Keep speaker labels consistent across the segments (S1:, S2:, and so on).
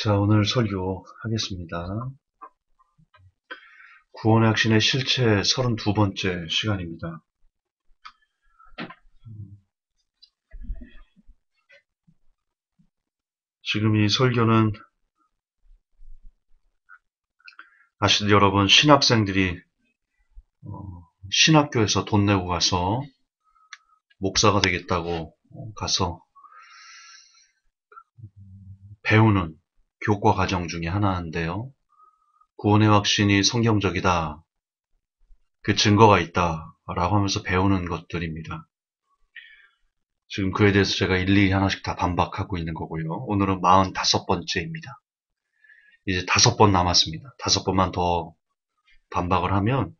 S1: 자, 오늘 설교하겠습니다. 구원의 확신의 실체 32번째 시간입니다. 지금 이 설교는 아시듯이 여러분 신학생들이 신학교에서 돈 내고 가서 목사가 되겠다고 가서 배우는 교과 과정 중에 하나인데요. 구원의 확신이 성경적이다. 그 증거가 있다. 라고 하면서 배우는 것들입니다. 지금 그에 대해서 제가 일일이 하나씩 다 반박하고 있는 거고요. 오늘은 45번째입니다. 이제 5번 남았습니다. 5번만 더 반박을 하면,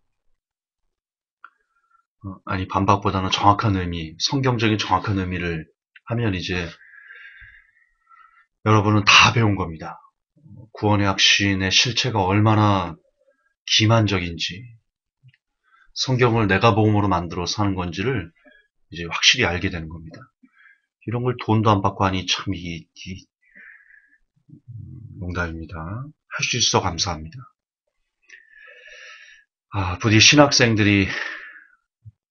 S1: 반박보다는 정확한 의미, 성경적인 정확한 의미를 하면 이제 여러분은 다 배운 겁니다. 구원의 확신의 실체가 얼마나 기만적인지, 성경을 내가 복음으로 만들어서 하는 건지를 이제 확실히 알게 되는 겁니다. 이런 걸 돈도 안 받고 하니 참 농담입니다. 할 수 있어 감사합니다. 부디 신학생들이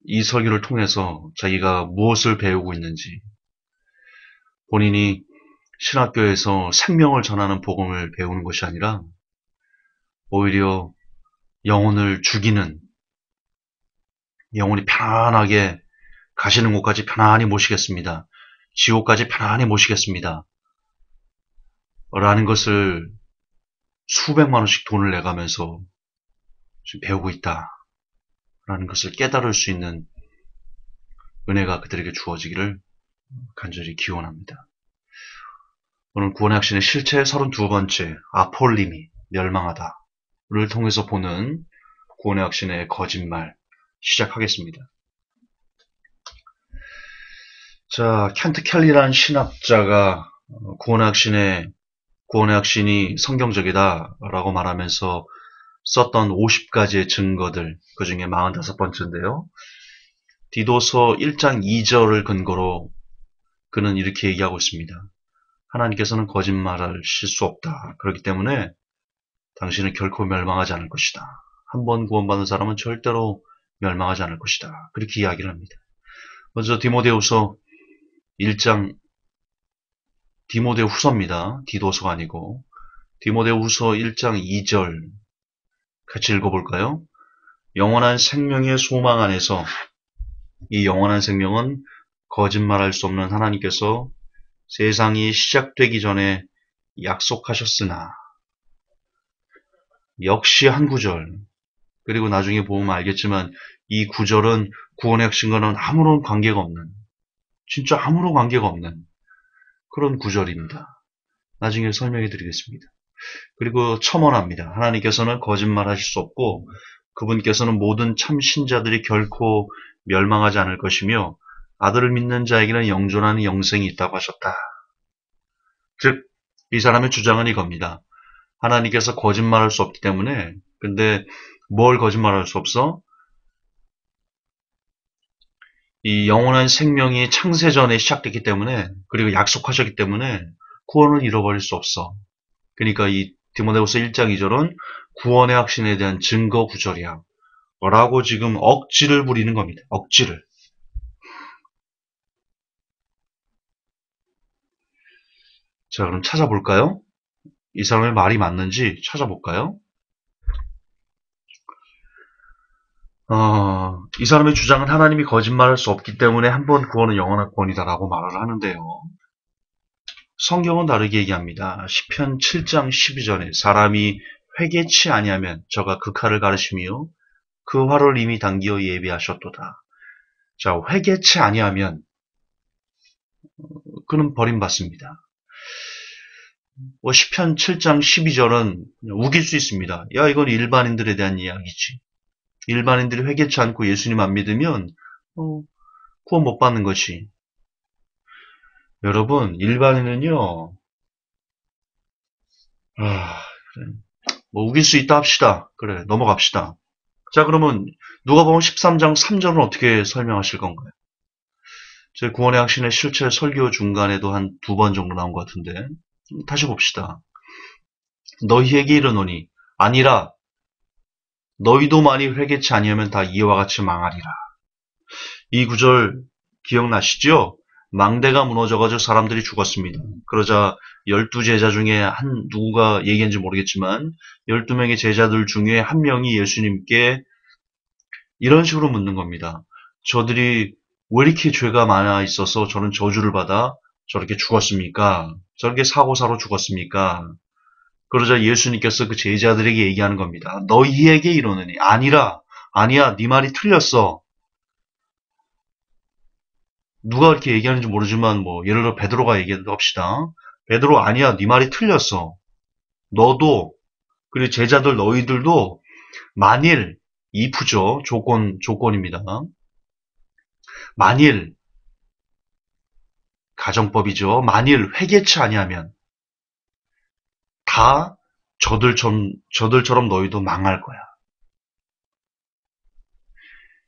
S1: 이 설교를 통해서 자기가 무엇을 배우고 있는지, 본인이 신학교에서 생명을 전하는 복음을 배우는 것이 아니라 오히려 영혼을 죽이는, 영혼이 편안하게 가시는 곳까지 편안히 모시겠습니다. 지옥까지 편안히 모시겠습니다. 라는 것을 수백만 원씩 돈을 내가면서 지금 배우고 있다. 라는 것을 깨달을 수 있는 은혜가 그들에게 주어지기를 간절히 기원합니다. 오늘 구원의 확신의 실체 32번째 아폴림이 멸망하다를 통해서 보는 구원의 확신의 거짓말 시작하겠습니다. 자, 켄트 켈리라는 신학자가 구원의 확신이 성경적이다라고 말하면서 썼던 50가지의 증거들, 그 중에 45번째인데요. 디도서 1장 2절을 근거로 그는 이렇게 얘기하고 있습니다. 하나님께서는 거짓말하실 수 없다. 그렇기 때문에 당신은 결코 멸망하지 않을 것이다. 한 번 구원받은 사람은 절대로 멸망하지 않을 것이다. 그렇게 이야기를 합니다. 먼저 디모데후서 1장, 디모데후서입니다. 디도서가 아니고 디모데후서 1장 2절 같이 읽어볼까요? 영원한 생명의 소망 안에서, 이 영원한 생명은 거짓말할 수 없는 하나님께서 세상이 시작되기 전에 약속하셨으나, 역시 한 구절, 그리고 나중에 보면 알겠지만 이 구절은 구원의 확신과는 아무런 관계가 없는, 진짜 아무런 관계가 없는 그런 구절입니다. 나중에 설명해 드리겠습니다. 그리고 첨언합니다. 하나님께서는 거짓말하실 수 없고 그분께서는 모든 참 신자들이 결코 멸망하지 않을 것이며 아들을 믿는 자에게는 영존하는 영생이 있다고 하셨다. 즉, 이 사람의 주장은 이겁니다. 하나님께서 거짓말할 수 없기 때문에, 근데 뭘 거짓말할 수 없어? 이 영원한 생명이 창세전에 시작됐기 때문에, 그리고 약속하셨기 때문에 구원을 잃어버릴 수 없어. 그러니까 이 디모데후서 1장 2절은 구원의 확신에 대한 증거 구절이야. 라고 지금 억지를 부리는 겁니다. 억지를. 자, 그럼 찾아볼까요? 이 사람의 말이 맞는지 찾아볼까요? 이 사람의 주장은 하나님이 거짓말할 수 없기 때문에 한 번 구원은 영원한 구원이다라고 말을 하는데요. 성경은 다르게 얘기합니다. 시편 7장 12절에 사람이 회개치 아니하면 저가 그 칼을 가르시며 그 활을 이미 당기어 예비하셨도다. 자, 회개치 아니하면 그는 버림받습니다. 시편 7장 12절은 우길 수 있습니다. 야, 이건 일반인들에 대한 이야기지. 일반인들이 회개치 않고 예수님 안 믿으면 구원 못 받는 것이. 여러분, 일반인은요, 그래. 뭐 우길 수 있다 합시다. 그래, 넘어갑시다. 자, 그러면 누가복음 13장 3절은 어떻게 설명하실 건가요? 제 구원의 확신의 실체 설교 중간에도 한 2번 정도 나온 것 같은데 다시 봅시다. 너희에게 이르노니 아니라 너희도 만일 회개치 아니하면 다 이와 같이 망하리라. 이 구절 기억나시죠? 망대가 무너져가지고 사람들이 죽었습니다. 그러자 12제자 중에 누구가 얘기했는지 모르겠지만 12명의 제자들 중에 한 명이 예수님께 이런 식으로 묻는 겁니다. 저들이 왜 이렇게 죄가 많아 있어서 저는 저주를 받아 저렇게 죽었습니까? 저렇게 사고사로 죽었습니까? 그러자 예수님께서 그 제자들에게 얘기하는 겁니다. 너희에게 이러느니 아니야, 네 말이 틀렸어. 누가 이렇게 얘기하는지 모르지만 예를 들어 베드로가 얘기한다 합시다. 베드로 아니야, 네 말이 틀렸어. 너도 그리고 제자들 너희들도 만일 if죠. 조건입니다. 만일 가정법이죠. 만일 회개치 아니하면 다 저들처럼 너희도 망할 거야.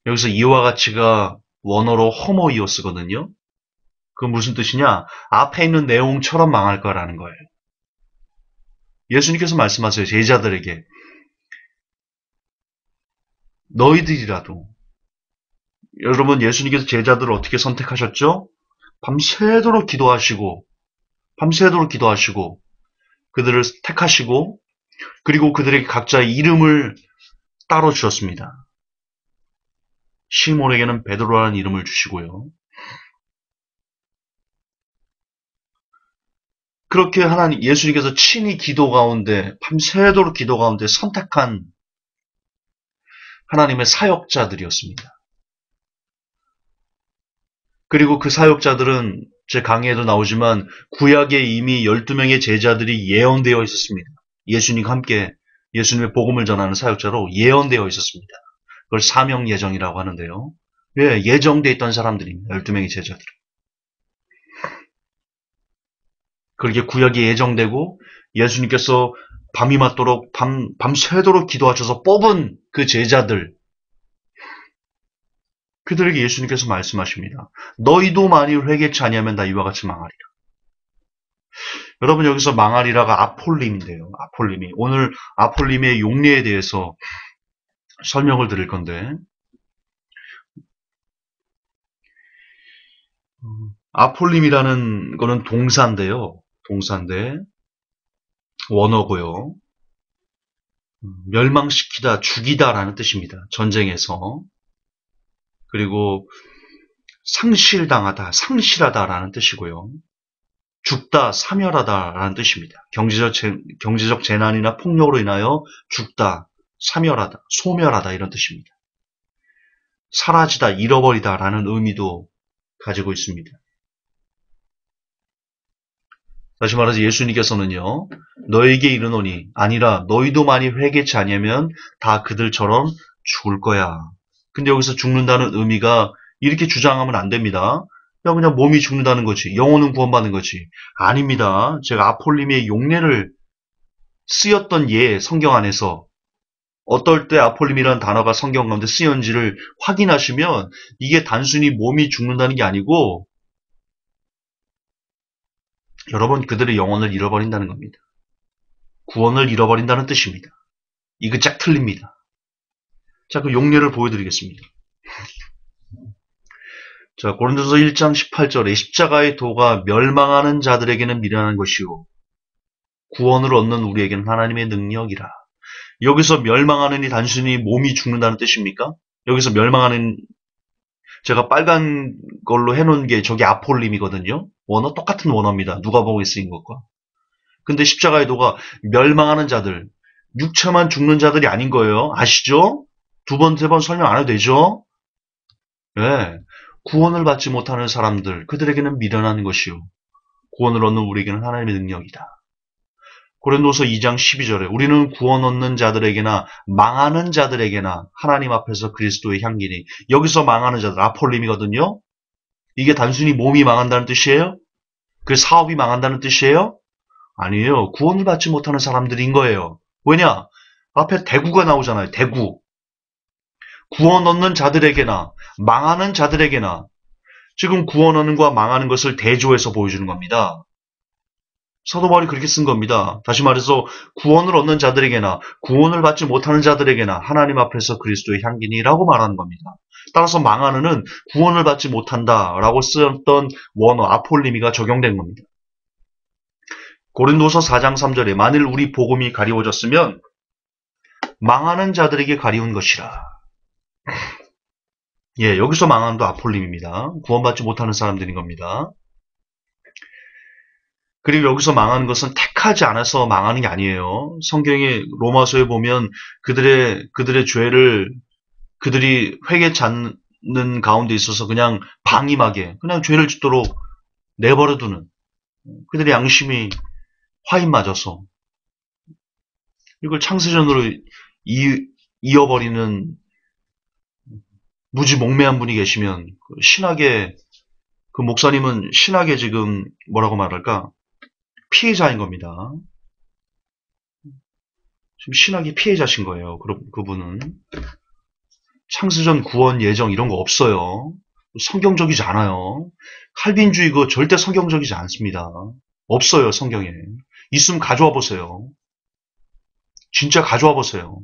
S1: 여기서 이와 같이가 원어로 호모이오스거든요. 그건 무슨 뜻이냐? 앞에 있는 내용처럼 망할 거라는 거예요. 예수님께서 말씀하세요. 제자들에게. 너희들이라도. 여러분, 예수님께서 제자들을 어떻게 선택하셨죠? 밤새도록 기도하시고, 그들을 택하시고, 그리고 그들에게 각자의 이름을 따로 주셨습니다. 시몬에게는 베드로라는 이름을 주시고요. 그렇게 예수님께서 친히 밤새도록 기도 가운데 선택한 하나님의 사역자들이었습니다. 그리고 그 사역자들은 제 강의에도 나오지만 구약에 이미 12명의 제자들이 예언되어 있었습니다. 예수님과 함께 예수님의 복음을 전하는 사역자로 예언되어 있었습니다. 그걸 사명 예정이라고 하는데요. 왜? 예정되어 있던 사람들입니다. 12명의 제자들은. 그렇게 구약이 예정되고 예수님께서 밤이 맞도록 밤새도록 기도하셔서 뽑은 그 제자들, 그들에게 예수님께서 말씀하십니다. 너희도 만일 회개치 아니하면 다 이와 같이 망하리라. 여러분, 여기서 망하리라가 아폴림인데요. 아폴림이. 오늘 아폴림의 용례에 대해서 설명을 드릴 건데, 아폴림이라는 거는 동사인데요. 동사인데 원어고요. 멸망시키다, 죽이다라는 뜻입니다. 전쟁에서. 그리고 상실당하다, 상실하다라는 뜻이고요. 죽다, 사멸하다라는 뜻입니다. 경제적 재난이나 폭력으로 인하여 죽다, 사멸하다, 소멸하다 이런 뜻입니다. 사라지다, 잃어버리다라는 의미도 가지고 있습니다. 다시 말해서 예수님께서는요, 너에게 이르노니 아니라 너희도 만일 회개치 아니하면 다 그들처럼 죽을 거야. 근데 여기서 죽는다는 의미가 이렇게 주장하면 안 됩니다. 그냥 몸이 죽는다는 거지. 영혼은 구원받는 거지. 아닙니다. 제가 아폴림의 용례를 쓰였던 성경 안에서 어떨 때 아폴림이라는 단어가 성경 가운데 쓰였는지를 확인하시면 이게 단순히 몸이 죽는다는 게 아니고 여러분, 그들의 영혼을 잃어버린다는 겁니다. 구원을 잃어버린다는 뜻입니다. 이거 짝 틀립니다. 자, 그 용례를 보여드리겠습니다. 자, 고린도서 1장 18절에 십자가의 도가 멸망하는 자들에게는 미련한 것이요 구원을 얻는 우리에게는 하나님의 능력이라. 여기서 멸망하는이 단순히 몸이 죽는다는 뜻입니까? 여기서 멸망하는, 제가 빨간 걸로 해놓은 게 저기 아폴림이거든요. 원어 똑같은 원어입니다. 누가복음에 쓰인 것과. 근데 십자가의 도가 멸망하는 자들, 육체만 죽는 자들이 아닌 거예요. 아시죠? 두 번, 세 번 설명 안 해도 되죠? 네. 구원을 받지 못하는 사람들, 그들에게는 미련한 것이요 구원을 얻는 우리에게는 하나님의 능력이다. 고린도서 2장 12절에 우리는 구원 얻는 자들에게나 망하는 자들에게나 하나님 앞에서 그리스도의 향기니. 여기서 망하는 자들, 아폴림이거든요. 이게 단순히 몸이 망한다는 뜻이에요? 그 사업이 망한다는 뜻이에요? 아니에요. 구원을 받지 못하는 사람들인 거예요. 왜냐? 앞에 대구가 나오잖아요. 대구. 구원 얻는 자들에게나 망하는 자들에게나. 지금 구원 얻는 것과 망하는 것을 대조해서 보여주는 겁니다. 사도 바울이 그렇게 쓴 겁니다. 다시 말해서 구원을 얻는 자들에게나 구원을 받지 못하는 자들에게나 하나님 앞에서 그리스도의 향기니라고 말하는 겁니다. 따라서 망하는은 구원을 받지 못한다라고 쓰였던 원어 아폴리미가 적용된 겁니다. 고린도서 4장 3절에 만일 우리 복음이 가리워졌으면 망하는 자들에게 가리운 것이라. 예, 여기서 망하는도 아폴림입니다. 구원받지 못하는 사람들인 겁니다. 그리고 여기서 망하는 것은 택하지 않아서 망하는 게 아니에요. 성경의 로마서에 보면 그들의 죄를 그들이 회개치 않는 가운데 있어서 그냥 방임하게 그냥 죄를 짓도록 내버려두는 그들의 양심이 화인 맞아서 이걸 창세전으로 이어버리는 무지 몽매한 분이 계시면 신학의 그 목사님은 신학의 지금 뭐라고 말할까 피해자인 겁니다. 지금 신학의 피해자신 거예요. 그분은 창세전 구원 예정 이런 거 없어요. 성경적이지 않아요. 칼빈주의 그거 절대 성경적이지 않습니다. 없어요 성경에. 있으면 가져와 보세요. 진짜 가져와 보세요.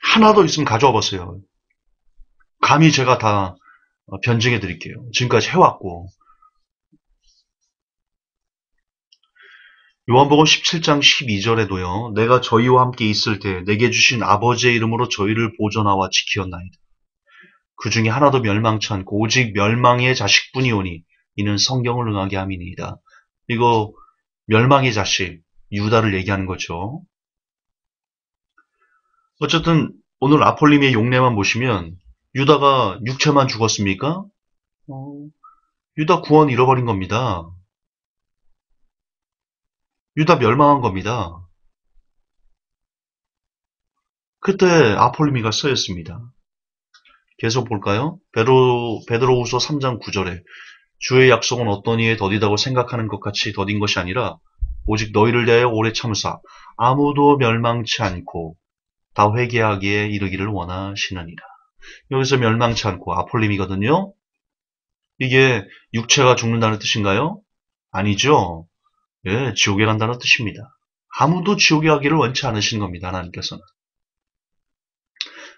S1: 하나도 있으면 가져와 보세요. 감히 제가 다 변증해 드릴게요. 지금까지 해왔고. 요한복음 17장 12절에도요. 내가 저희와 함께 있을 때 내게 주신 아버지의 이름으로 저희를 보존하와 지키었나이다. 그 중에 하나도 멸망치 않고 오직 멸망의 자식뿐이 오니 이는 성경을 응하게 함이니이다. 이거 멸망의 자식 유다를 얘기하는 거죠. 어쨌든 오늘 아폴림의 용례만 보시면 유다가 육체만 죽었습니까? 유다 구원 잃어버린 겁니다. 유다 멸망한 겁니다. 그때 아폴리미가 쓰였습니다. 계속 볼까요? 베드로후서 3장 9절에 주의 약속은 어떤 이에 더디다고 생각하는 것 같이 더딘 것이 아니라 오직 너희를 대하여 오래 참으사 아무도 멸망치 않고 다 회개하기에 이르기를 원하시느니라. 여기서 멸망치 않고 아폴림이거든요. 이게 육체가 죽는다는 뜻인가요? 아니죠. 예, 지옥에 간다는 뜻입니다. 아무도 지옥에 가기를 원치 않으신 겁니다. 하나님께서는.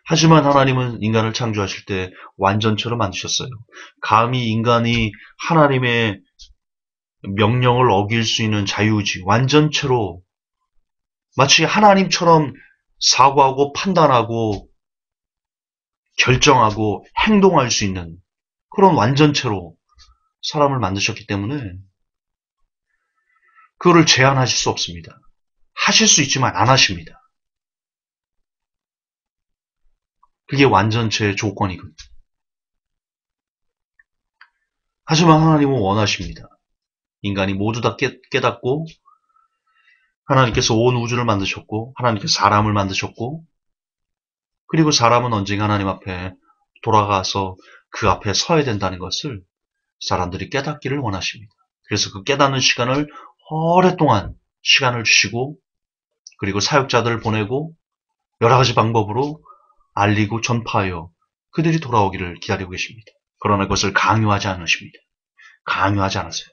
S1: 하지만 하나님은 인간을 창조하실 때 완전체로 만드셨어요. 감히 인간이 하나님의 명령을 어길 수 있는 자유의지, 완전체로 마치 하나님처럼 사고하고 판단하고 결정하고 행동할 수 있는 그런 완전체로 사람을 만드셨기 때문에 그거를 제한하실 수 없습니다. 하실 수 있지만 안 하십니다. 그게 완전체의 조건이거든요. 하지만 하나님은 원하십니다. 인간이 모두 다 깨닫고 하나님께서 온 우주를 만드셨고 하나님께서 사람을 만드셨고 그리고 사람은 언젠가 하나님 앞에 돌아가서 그 앞에 서야 된다는 것을 사람들이 깨닫기를 원하십니다. 그래서 그 깨닫는 시간을 오랫동안 시간을 주시고 그리고 사역자들을 보내고 여러 가지 방법으로 알리고 전파하여 그들이 돌아오기를 기다리고 계십니다. 그러나 그것을 강요하지 않으십니다. 강요하지 않으세요.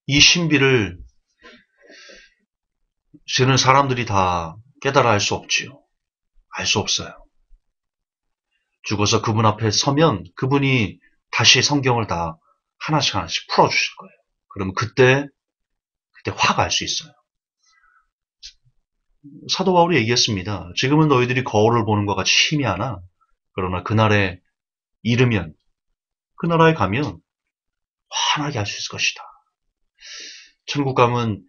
S1: 이 신비를 저는 사람들이 다 깨달아 알 수 없지요. 알 수 없어요. 죽어서 그분 앞에 서면 그분이 다시 성경을 다 하나씩 하나씩 풀어주실 거예요. 그러면 그때 화가 알 수 있어요. 사도 바울이 얘기했습니다. 지금은 너희들이 거울을 보는 것 같이 희미하나 그러나 그날에 이르면 그 나라에 가면 환하게 할 수 있을 것이다. 천국 가면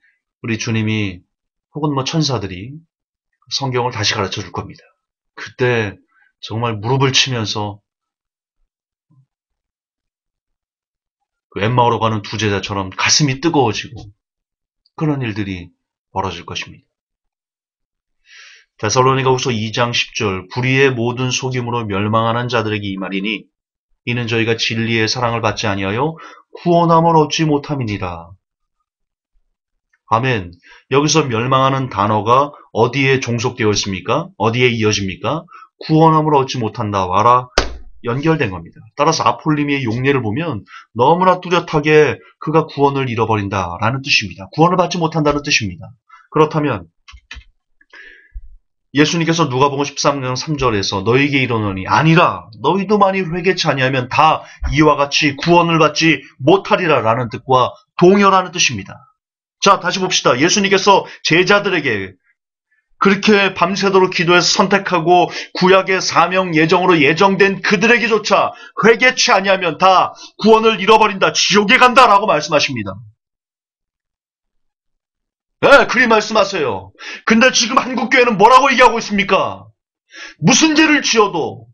S1: 우리 주님이 혹은 뭐 천사들이 성경을 다시 가르쳐 줄 겁니다. 그때 정말 무릎을 치면서 그 엠마오로 가는 두 제자처럼 가슴이 뜨거워지고 그런 일들이 벌어질 것입니다. 데살로니가후서 2장 10절 불의의 모든 속임으로 멸망하는 자들에게 이 말이니 이는 저희가 진리의 사랑을 받지 아니하여 구원함을 얻지 못함이니라. 아멘. 여기서 멸망하는 단어가 어디에 종속되어 있습니까? 어디에 이어집니까? 구원함을 얻지 못한다. 와라. 연결된 겁니다. 따라서 아폴리미의 용례를 보면 너무나 뚜렷하게 그가 구원을 잃어버린다라는 뜻입니다. 구원을 받지 못한다는 뜻입니다. 그렇다면 예수님께서 누가복음 13장 3절에서 너희에게 이르노니 아니라 너희도 만일 회개치 아니하면 다 이와 같이 구원을 받지 못하리라 라는 뜻과 동일하는 뜻입니다. 자, 다시 봅시다. 예수님께서 제자들에게 그렇게 밤새도록 기도해서 선택하고 구약의 사명 예정으로 예정된 그들에게조차 회개치 아니하면 다 구원을 잃어버린다. 지옥에 간다라고 말씀하십니다. 네, 그리 말씀하세요. 근데 지금 한국교회는 뭐라고 얘기하고 있습니까? 무슨 죄를 지어도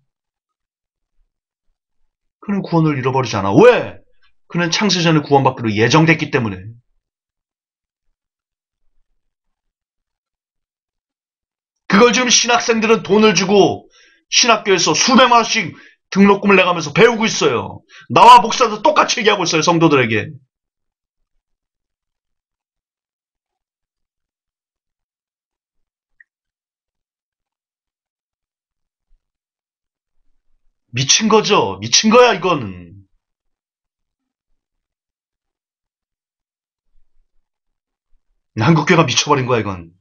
S1: 그는 구원을 잃어버리지 않아. 왜? 그는 창세전에 구원받기로 예정됐기 때문에. 그걸 지금 신학생들은 돈을 주고 신학교에서 수백만 원씩 등록금을 내가면서 배우고 있어요. 나와 목사도 똑같이 얘기하고 있어요. 성도들에게. 미친 거죠. 미친 거야 이거는. 한국교회가 미쳐버린 거야 이건.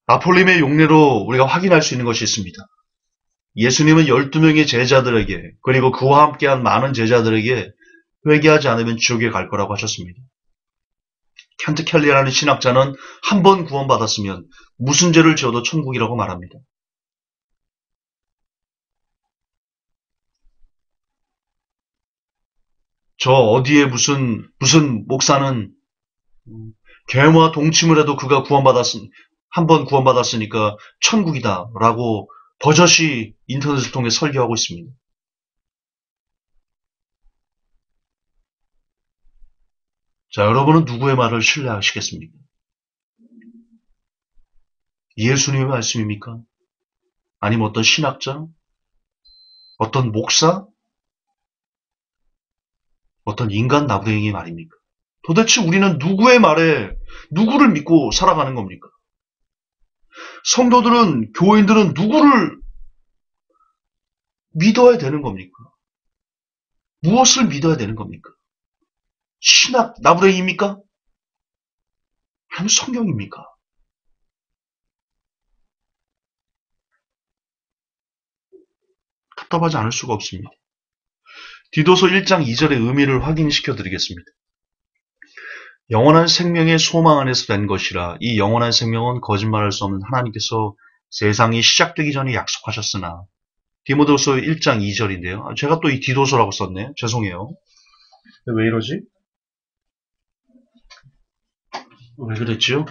S1: 아폴림의 용례로 우리가 확인할 수 있는 것이 있습니다. 예수님은 12명의 제자들에게 그리고 그와 함께한 많은 제자들에게 회개하지 않으면 지옥에 갈 거라고 하셨습니다. 켄트 켈리라는 신학자는 한 번 구원받았으면 무슨 죄를 지어도 천국이라고 말합니다. 저 어디에 무슨 목사는 괴모와 동침을 해도 그가 한 번 구원받았으니까 천국이다라고 버젓이 인터넷을 통해 설교하고 있습니다. 자, 여러분은 누구의 말을 신뢰하시겠습니까? 예수님의 말씀입니까? 아니면 어떤 신학자? 어떤 목사? 어떤 인간 나부랭이 말입니까? 도대체 우리는 누구의 말에 누구를 믿고 살아가는 겁니까? 성도들은, 교인들은 누구를 믿어야 되는 겁니까? 무엇을 믿어야 되는 겁니까? 신학 나부랭이입니까? 아니면 성경입니까? 답답하지 않을 수가 없습니다. 디도서 1장 2절의 의미를 확인시켜 드리겠습니다. 영원한 생명의 소망 안에서 된 것이라 이 영원한 생명은 거짓말할 수 없는 하나님께서 세상이 시작되기 전에 약속하셨으나 디모데후서 1장 2절인데요. 제가 또 이 디도서라고 썼네. 죄송해요. 왜 이러지? 왜 그랬지요?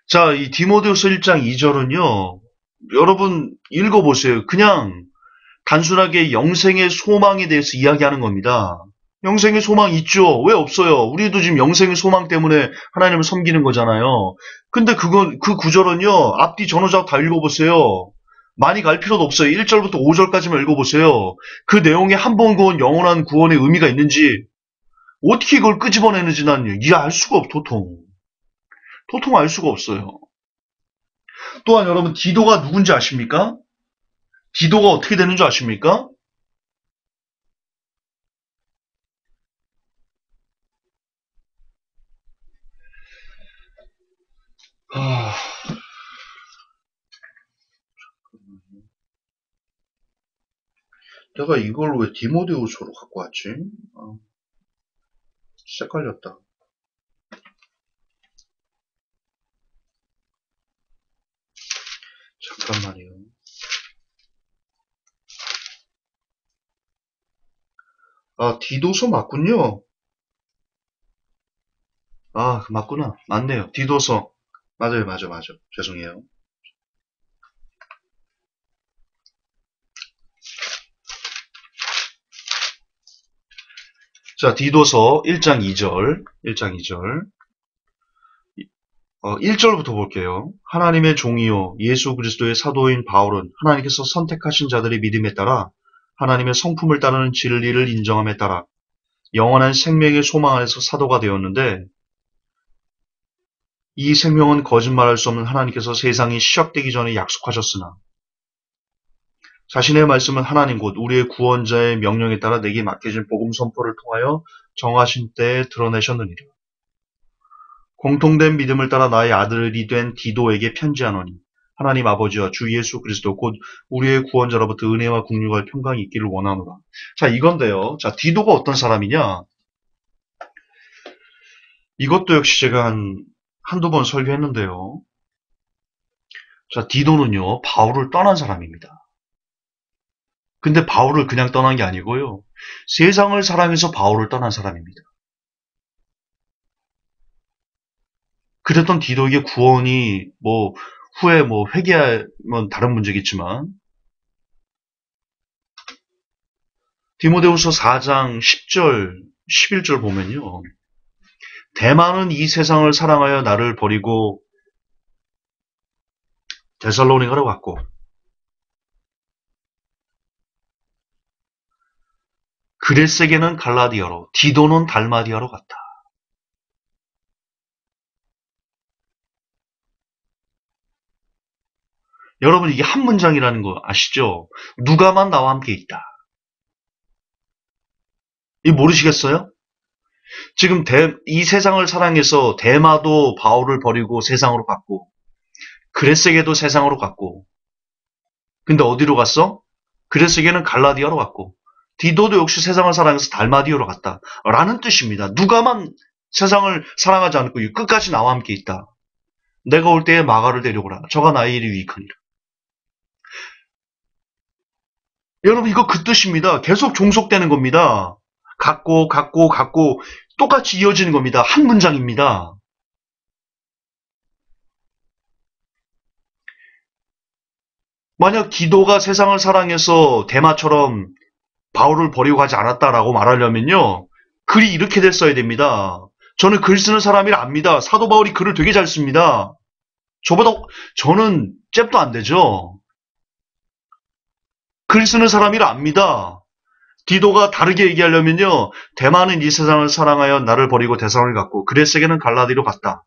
S1: 자, 이 디모데후서 1장 2절은요. 여러분 읽어보세요. 그냥 단순하게 영생의 소망에 대해서 이야기하는 겁니다. 영생의 소망 있죠? 왜 없어요? 우리도 지금 영생의 소망 때문에 하나님을 섬기는 거잖아요. 근데 그 구절은요, 앞뒤 전후작 다 읽어보세요. 많이 갈 필요도 없어요. 1절부터 5절까지만 읽어보세요. 그 내용에 한 번 구원, 영원한 구원의 의미가 있는지, 어떻게 이걸 끄집어내는지 난 이해 알 수가 도통. 도통 알 수가 없어요. 또한 여러분, 디도가 누군지 아십니까? 디도가 어떻게 되는 줄 아십니까? 아, 내가 이걸 왜 디모데후서로 갖고 왔지? 아, 헷갈렸다. 잠깐만요. 아, 디도서 맞군요. 아, 맞구나. 맞네요. 디도서. 맞아요, 맞아. 죄송해요. 자, 디도서 1장 2절. 1장 2절. 1절부터 볼게요. 하나님의 종이요 예수 그리스도의 사도인 바울은 하나님께서 선택하신 자들의 믿음에 따라 하나님의 성품을 따르는 진리를 인정함에 따라 영원한 생명의 소망 안에서 사도가 되었는데 이 생명은 거짓말할 수 없는 하나님께서 세상이 시작되기 전에 약속하셨으나 자신의 말씀은 하나님 곧 우리의 구원자의 명령에 따라 내게 맡겨진 복음 선포를 통하여 정하신 때에 드러내셨느니라. 공통된 믿음을 따라 나의 아들이 된 디도에게 편지하노니 하나님 아버지와 주 예수 그리스도 곧 우리의 구원자로부터 은혜와 국류가 평강이 있기를 원하노라. 자, 이건데요. 자, 디도가 어떤 사람이냐? 이것도 역시 제가 한두 번 설교했는데요. 자, 디도는요, 바울을 떠난 사람입니다. 근데 바울을 그냥 떠난 게 아니고요. 세상을 사랑해서 바울을 떠난 사람입니다. 그랬던 디도에게 구원이 후에 회개하면 다른 문제겠지만 디모데후서 4장 10절, 11절 보면요. 대만은 이 세상을 사랑하여 나를 버리고 데살로니가로 갔고 그레스에게는 갈라디아로, 디도는 달마디아로 갔다. 여러분 이게 한 문장이라는 거 아시죠? 누가만 나와 함께 있다. 이 모르시겠어요? 지금 이 세상을 사랑해서 데마도 바울을 버리고 세상으로 갔고 그레스에게도 세상으로 갔고 근데 어디로 갔어? 그레스에게는 갈라디아로 갔고 디도도 역시 세상을 사랑해서 달마디아로 갔다. 라는 뜻입니다. 누가만 세상을 사랑하지 않고 끝까지 나와 함께 있다. 내가 올 때에 마가를 데려오라. 저가 나의 일이 유익하니라. 여러분 이거 그 뜻입니다. 계속 종속되는 겁니다. 같고 똑같이 이어지는 겁니다. 한 문장입니다. 만약 디도가 세상을 사랑해서 데마처럼 바울을 버리고 가지 않았다라고 말하려면요. 글이 이렇게 됐어야 됩니다. 저는 글 쓰는 사람이라 압니다. 사도 바울이 글을 되게 잘 씁니다. 저는 잽도 안 되죠. 글 쓰는 사람이라 압니다. 디도가 다르게 얘기하려면요. 대만은 이 세상을 사랑하여 나를 버리고 대상을 갖고 그레스에게는 갈라디로 갔다.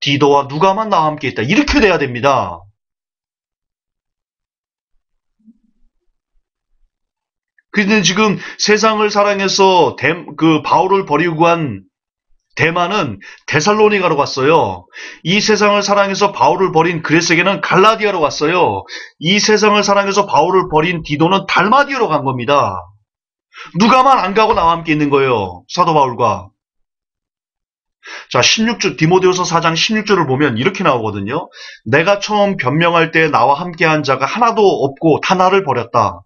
S1: 디도와 누가만 나와 함께 있다. 이렇게 돼야 됩니다. 근데 지금 세상을 사랑해서 바울을 버리고 간 대만은 데살로니가로 갔어요. 이 세상을 사랑해서 바울을 버린 그레스에게는 갈라디아로 갔어요. 이 세상을 사랑해서 바울을 버린 디도는 달마디아로 간 겁니다. 누가만 안 가고 나와 함께 있는 거예요. 사도 바울과. 자, 16절, 디모데후서 4장 16절을 보면 이렇게 나오거든요. 내가 처음 변명할 때 나와 함께한 자가 하나도 없고 다 나를 버렸다.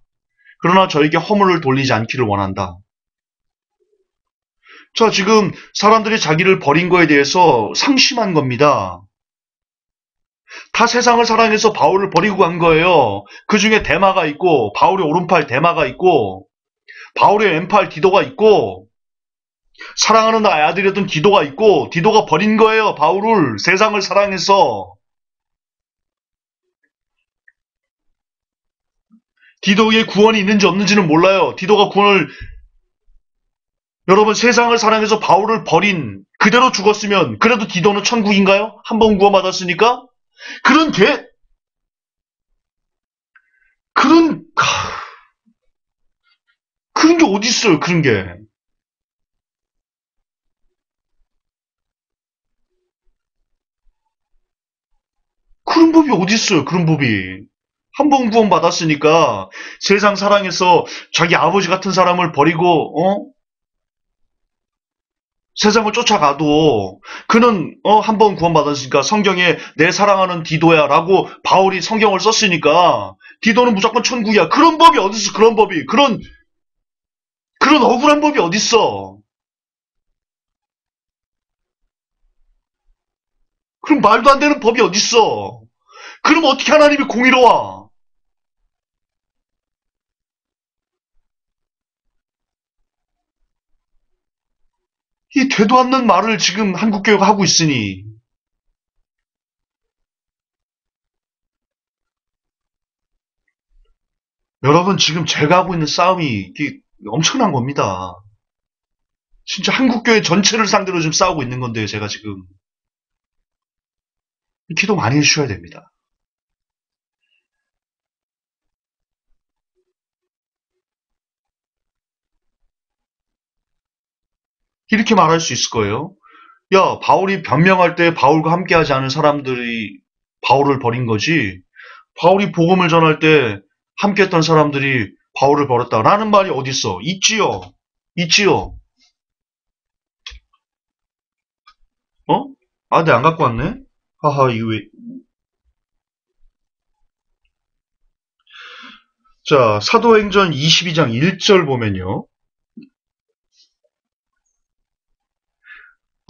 S1: 그러나 저에게 허물을 돌리지 않기를 원한다. 자, 지금 사람들이 자기를 버린 거에 대해서 상심한 겁니다. 다 세상을 사랑해서 바울을 버리고 간 거예요. 그 중에 데마가 있고, 바울의 오른팔 데마가 있고, 바울의 왼팔 디도가 있고, 사랑하는 나의 아들이었던 디도가 있고, 디도가 버린 거예요. 바울을 세상을 사랑해서. 디도의 구원이 있는지 없는지는 몰라요. 디도가 구원을 여러분 세상을 사랑해서 바울을 버린 그대로 죽었으면 그래도 디도는 천국인가요? 한 번 구원받았으니까? 그런 게 그런 그런 게 어디 있어요? 그런 게 그런 법이 어디 있어요? 그런 법이 한 번 구원받았으니까 세상 사랑해서 자기 아버지 같은 사람을 버리고 세상을 쫓아가도 그는 한 번 구원받았으니까 성경에 내 사랑하는 디도야라고 바울이 성경을 썼으니까 디도는 무조건 천국이야. 그런 법이 어딨어? 그런 법이 그런 억울한 법이 어딨어? 그럼 말도 안 되는 법이 어딨어? 그럼 어떻게 하나님이 공의로워? 이 되도 않는 말을 지금 한국교회가 하고 있으니 여러분, 지금 제가 하고 있는 싸움이 이게 엄청난 겁니다. 진짜 한국교회 전체를 상대로 지금 싸우고 있는 건데요, 제가 지금. 기도 많이 해주셔야 됩니다. 이렇게 말할 수 있을 거예요. 야, 바울이 변명할 때 바울과 함께하지 않은 사람들이 바울을 버린 거지. 바울이 복음을 전할 때 함께했던 사람들이 바울을 버렸다라는 말이 어디 있어? 있지요. 있지요. 어? 아, 네, 안 갖고 왔네. 하하, 이거 왜? 자, 사도행전 22장 1절 보면요.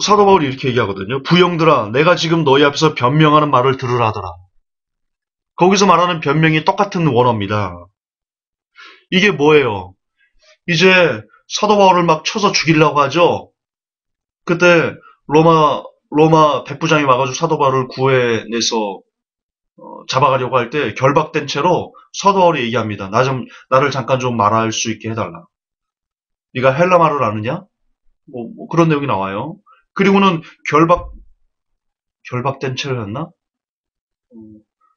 S1: 사도 바울이 이렇게 얘기하거든요. 부형들아, 내가 지금 너희 앞에서 변명하는 말을 들으라 하더라. 거기서 말하는 변명이 똑같은 원어입니다. 이게 뭐예요? 이제 사도 바울을 막 쳐서 죽이려고 하죠. 그때 로마 백부장이 와가지고 사도 바울을 구해내서 잡아가려고 할 때 결박된 채로 사도 바울이 얘기합니다. 나를 잠깐 좀 말할 수 있게 해달라. 네가 헬라 말을 아느냐? 뭐 그런 내용이 나와요. 그리고는 결박된 채로였나?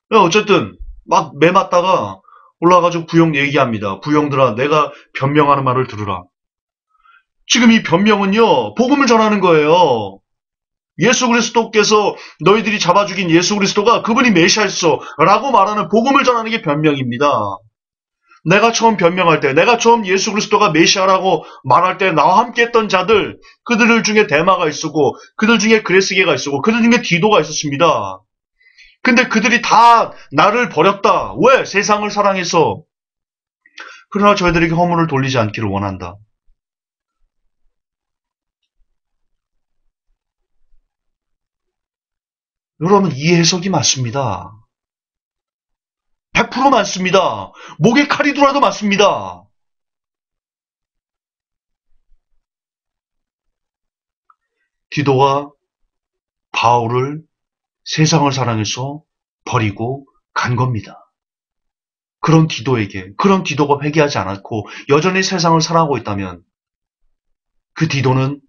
S1: 어쨌든 막 매맞다가 올라가가지고 부형 얘기합니다. 부형들아, 내가 변명하는 말을 들으라. 지금 이 변명은요, 복음을 전하는 거예요. 예수 그리스도께서 너희들이 잡아 죽인 예수 그리스도가 그분이 메시아였어 라고 말하는 복음을 전하는 게 변명입니다. 내가 처음 변명할 때, 내가 처음 예수 그리스도가 메시아라고 말할 때 나와 함께 했던 자들, 그들 중에 데마가 있었고, 그들 중에 그레스게가 있었고, 그들 중에 디도가 있었습니다. 근데 그들이 다 나를 버렸다. 왜? 세상을 사랑해서. 그러나 저희들에게 허물을 돌리지 않기를 원한다. 여러분, 이 해석이 맞습니다. 100% 맞습니다. 목에 칼이 들어도 맞습니다. 디도가 바울을 세상을 사랑해서 버리고 간 겁니다. 그런 디도가 회개하지 않았고 여전히 세상을 사랑하고 있다면 그 디도는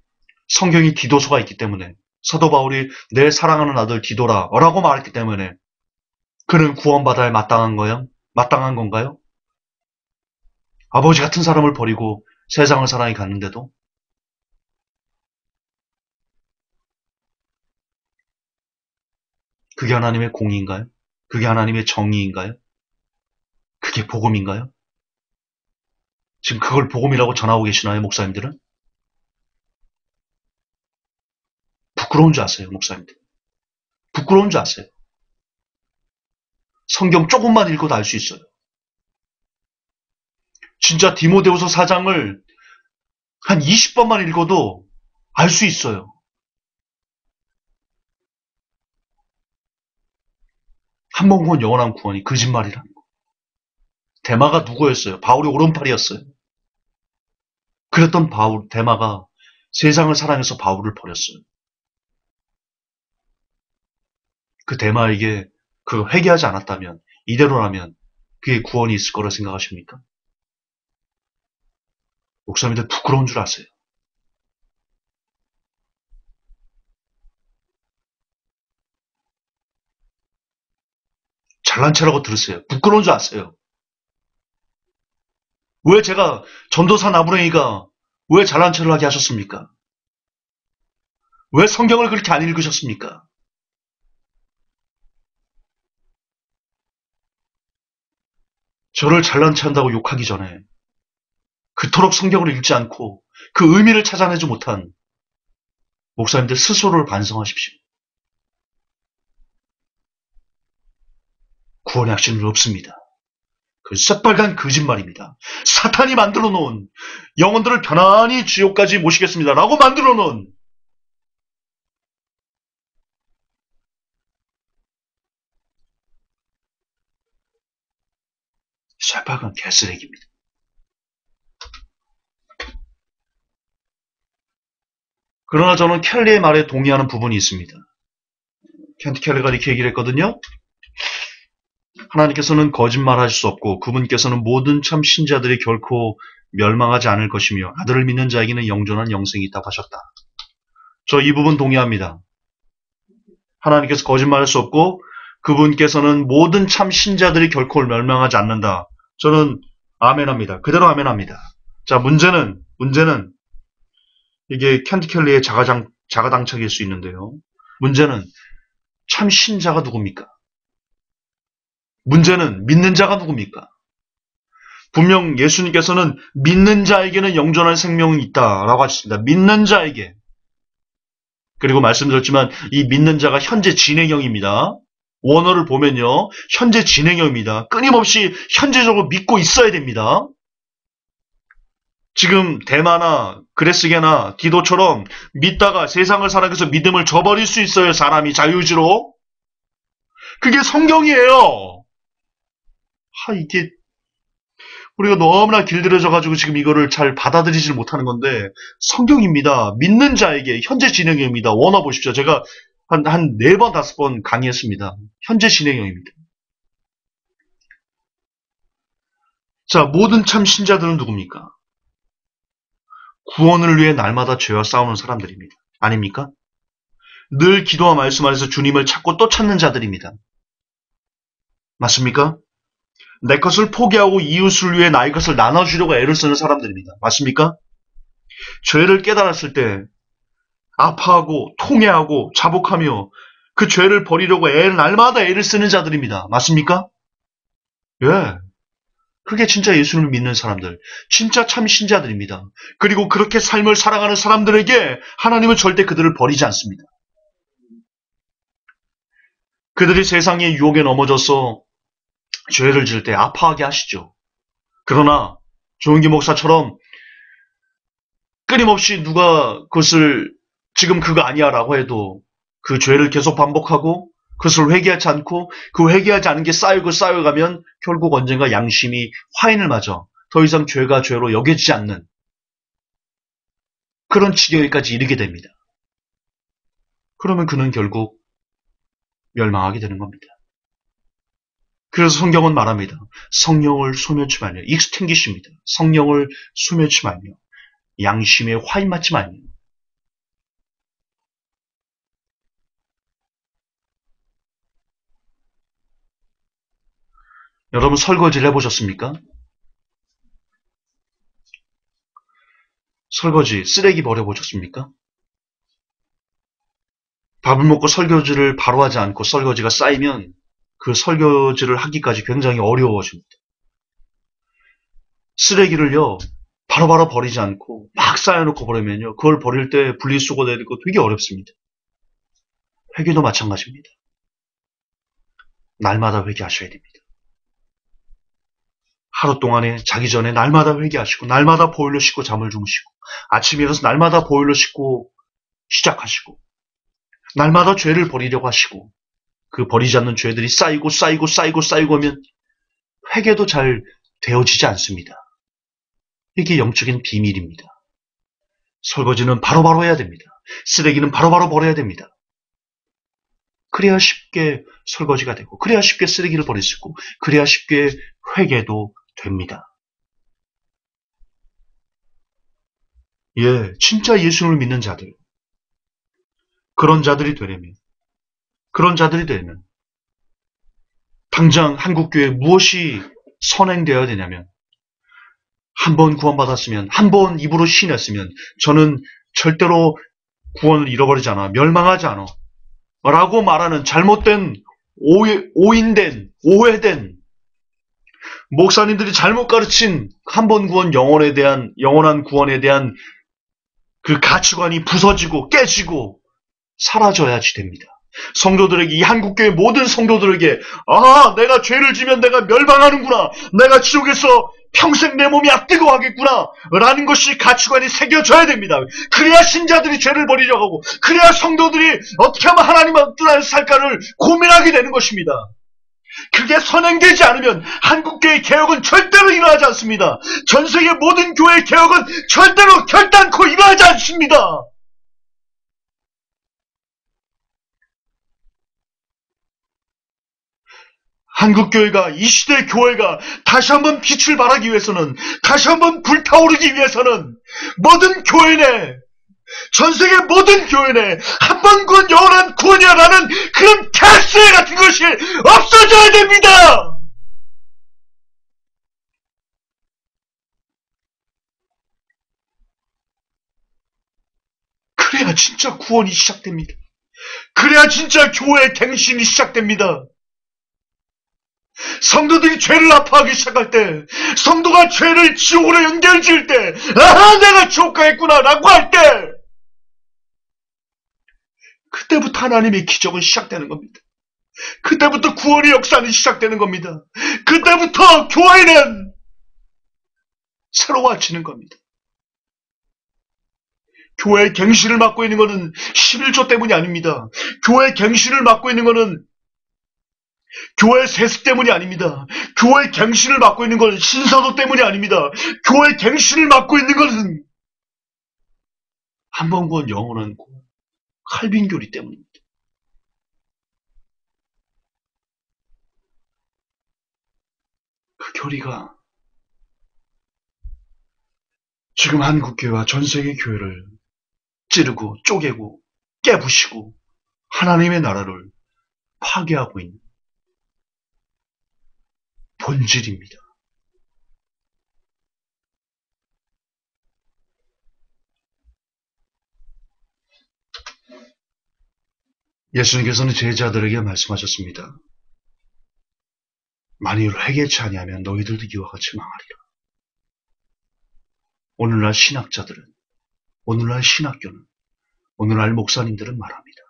S1: 성경이 디도서가 있기 때문에 사도 바울이 내 사랑하는 아들 디도라 라고 말했기 때문에 그는 구원받아야 마땅한 건가요? 아버지 같은 사람을 버리고 세상을 사랑해 갔는데도 그게 하나님의 공의인가요? 그게 하나님의 정의인가요? 그게 복음인가요? 지금 그걸 복음이라고 전하고 계시나요, 목사님들은? 부끄러운 줄 아세요, 목사님들. 부끄러운 줄 아세요. 성경 조금만 읽어도 알 수 있어요. 진짜 디모데후서 4장을 한 20번만 읽어도 알 수 있어요. 한 번 구원 영원한 구원이 거짓말이라는 거. 데마가 누구였어요? 바울이 오른팔이었어요. 그랬던 데마가 세상을 사랑해서 바울을 버렸어요. 그 데마에게 그 회개하지 않았다면, 이대로라면 그게 구원이 있을 거라 생각하십니까? 목사님들 부끄러운 줄 아세요? 잘난 체라고 들으세요. 부끄러운 줄 아세요? 왜 제가 전도사 나부랭이가 왜 잘난 체를 하게 하셨습니까? 왜 성경을 그렇게 안 읽으셨습니까? 저를 잘난 체 한다고 욕하기 전에 그토록 성경을 읽지 않고 그 의미를 찾아내지 못한 목사님들 스스로를 반성하십시오. 구원의 확신은 없습니다. 그 새빨간 거짓말입니다. 사탄이 만들어 놓은 영혼들을 편안히 지옥까지 모시겠습니다. 라고 만들어 놓은 새빨간 개쓰레기입니다. 그러나 저는 켈리의 말에 동의하는 부분이 있습니다. 켄트 켈리가 이렇게 얘기를 했거든요. 하나님께서는 거짓말할 수 없고 그분께서는 모든 참 신자들이 결코 멸망하지 않을 것이며 아들을 믿는 자에게는 영존한 영생이 있다고 하셨다. 저 이 부분 동의합니다. 하나님께서 거짓말할 수 없고 그분께서는 모든 참 신자들이 결코 멸망하지 않는다. 저는 아멘합니다. 그대로 아멘합니다. 자, 문제는 이게 켄트 켈리의 자가당착일 수 있는데요. 문제는 참 신자가 누굽니까? 문제는 믿는 자가 누굽니까? 분명 예수님께서는 믿는 자에게는 영존한 생명이 있다라고 하셨습니다. 믿는 자에게. 그리고 말씀드렸지만 이 믿는 자가 현재 진행형입니다. 원어를 보면요. 현재 진행형입니다. 끊임없이 현재적으로 믿고 있어야 됩니다. 지금 대마나 그레스게나 디도처럼 믿다가 세상을 살아가서 믿음을 저버릴 수 있어요. 사람이 자유의지로. 그게 성경이에요. 이게 우리가 너무나 길들여져가지고 지금 이거를 잘 받아들이질 못하는 건데 성경입니다. 믿는 자에게 현재 진행형입니다. 원어 보십시오. 제가 한 4번, 5번 강의했습니다. 현재 진행형입니다. 자, 모든 참 신자들은 누굽니까? 구원을 위해 날마다 죄와 싸우는 사람들입니다. 아닙니까? 늘 기도와 말씀 안에서 주님을 찾고 또 찾는 자들입니다. 맞습니까? 내 것을 포기하고 이웃을 위해 나의 것을 나눠주려고 애를 쓰는 사람들입니다. 맞습니까? 죄를 깨달았을 때 아파하고 통회하고 자복하며 그 죄를 버리려고 날마다 애를 쓰는 자들입니다. 맞습니까? 예. 그게 진짜 예수를 믿는 사람들, 진짜 참 신자들입니다. 그리고 그렇게 삶을 살아가는 사람들에게 하나님은 절대 그들을 버리지 않습니다. 그들이 세상의 유혹에 넘어져서 죄를 지을 때 아파하게 하시죠. 그러나 조은기 목사처럼 끊임없이 누가 그것을 지금 그거 아니야 라고 해도 그 죄를 계속 반복하고 그것을 회개하지 않고 그 회개하지 않은 게 쌓여가면 결국 언젠가 양심이 화인을 맞아 더 이상 죄가 죄로 여겨지지 않는 그런 지경에까지 이르게 됩니다. 그러면 그는 결국 멸망하게 되는 겁니다. 그래서 성경은 말합니다. 성령을 소멸치 말며 익스팅기십니다. 성령을 소멸치 말며 양심에 화인 맞지 말며 여러분 설거지를 해보셨습니까? 설거지, 쓰레기 버려보셨습니까? 밥을 먹고 설거지를 바로 하지 않고 설거지가 쌓이면 그 설거지를 하기까지 굉장히 어려워집니다. 쓰레기를요, 바로바로 버리지 않고 막 쌓여놓고 버리면요, 그걸 버릴 때 분리수거해야 되고 되게 어렵습니다. 회개도 마찬가지입니다. 날마다 회개하셔야 됩니다. 하루 동안에 자기 전에 날마다 회개하시고 날마다 보일러 씻고 잠을 주무시고 아침에 일어나서 날마다 보일러 씻고 시작하시고 날마다 죄를 버리려고 하시고 그 버리지 않는 죄들이 쌓이고 하면 회개도 잘 되어지지 않습니다. 이게 영적인 비밀입니다. 설거지는 바로바로 해야 됩니다. 쓰레기는 바로바로 버려야 됩니다. 그래야 쉽게 설거지가 되고 그래야 쉽게 쓰레기를 버릴 수 있고 그래야 쉽게 회개도 됩니다. 예, 진짜 예수를 믿는 자들, 그런 자들이 되려면 당장 한국교회에 무엇이 선행되어야 되냐면 한 번 구원받았으면, 한 번 입으로 신했으면 저는 절대로 구원을 잃어버리지 않아, 멸망하지 않아 라고 말하는 잘못된 오해된 목사님들이 잘못 가르친 한 번 구원 영원한 구원에 대한 그 가치관이 부서지고 깨지고 사라져야지 됩니다. 성도들에게, 이 한국교회 모든 성도들에게 내가 죄를 지면 내가 멸망하는구나, 내가 지옥에서 평생 내 몸이 뜨거워하겠구나 라는 것이 가치관이 새겨져야 됩니다. 그래야 신자들이 죄를 버리려고 하고 그래야 성도들이 어떻게 하면 하나님과 뜻대로 살까를 고민하게 되는 것입니다. 그게 선행되지 않으면 한국교회 개혁은 절대로 일어나지 않습니다. 전세계 모든 교회 개혁은 절대로 결단코 일어나지 않습니다. 한국교회가, 이 시대 교회가 다시 한번 빛을 발하기 위해서는, 다시 한번 불타오르기 위해서는 모든 교회 내, 전 세계 모든 교회 내 한 번 구원 영원한 구원이라는 그런 개수의 같은 것이 없어져야 됩니다. 그래야 진짜 구원이 시작됩니다. 그래야 진짜 교회의 갱신이 시작됩니다. 성도들이 죄를 아파하기 시작할 때, 성도가 죄를 지옥으로 연결지을 때, 아하, 내가 지옥 가겠구나 라고 할 때, 그때부터 하나님의 기적은 시작되는 겁니다. 그때부터 구원의 역사는 시작되는 겁니다. 그때부터 교회는 새로워지는 겁니다. 교회의 갱신을 맡고 있는 것은 11조 때문이 아닙니다. 교회의 갱신을 맡고 있는 것은 교회의 세습 때문이 아닙니다. 교회의 갱신을 맡고 있는 것은 신사도 때문이 아닙니다. 교회의 갱신을 맡고 있는 것은 한 번 구원 영원한 칼빈교리 때문입니다. 그 교리가 지금 한국교회와 전세계 교회를 찌르고 쪼개고 깨부시고 하나님의 나라를 파괴하고 있는 본질입니다. 예수님께서는 제자들에게 말씀하셨습니다. 만일 회개치 아니하면 너희들도 이와 같이 망하리라. 오늘날 신학자들은, 오늘날 신학교는, 오늘날 목사님들은 말합니다.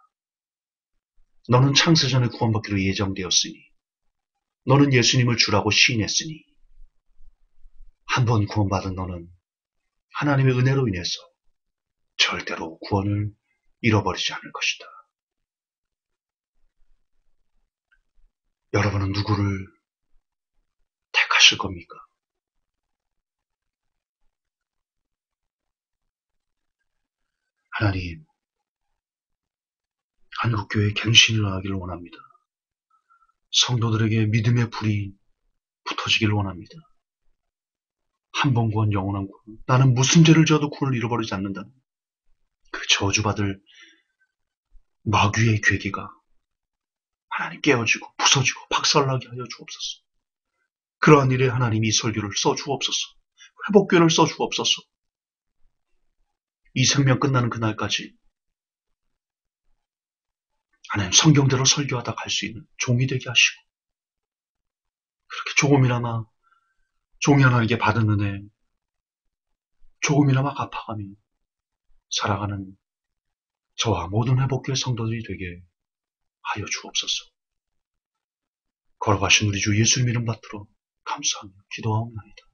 S1: 너는 창세전에 구원받기로 예정되었으니, 너는 예수님을 주라고 시인했으니, 한 번 구원받은 너는 하나님의 은혜로 인해서 절대로 구원을 잃어버리지 않을 것이다. 여러분은 누구를 택하실 겁니까? 하나님, 한국교회의 갱신을 하기를 원합니다. 성도들에게 믿음의 불이 붙어지기를 원합니다. 한 번 구원, 영원한 구원. 나는 무슨 죄를 지어도 구원을 잃어버리지 않는다. 그 저주받을 마귀의 괴기가 하나님 깨어지고 부서지고 박살나게 하여 주옵소서. 그러한 일에 하나님이 이 설교를 써주옵소서. 회복교를 써주옵소서. 이 생명 끝나는 그날까지 하나님 성경대로 설교하다 갈 수 있는 종이 되게 하시고, 그렇게 조금이나마 종이 하나님께 받은 은혜 조금이나마 갚아가며 살아가는 저와 모든 회복교회 성도들이 되게 하여 주옵소서. 걸어가신 우리 주 예수님 이름 받들어 감사하며 기도하옵나이다.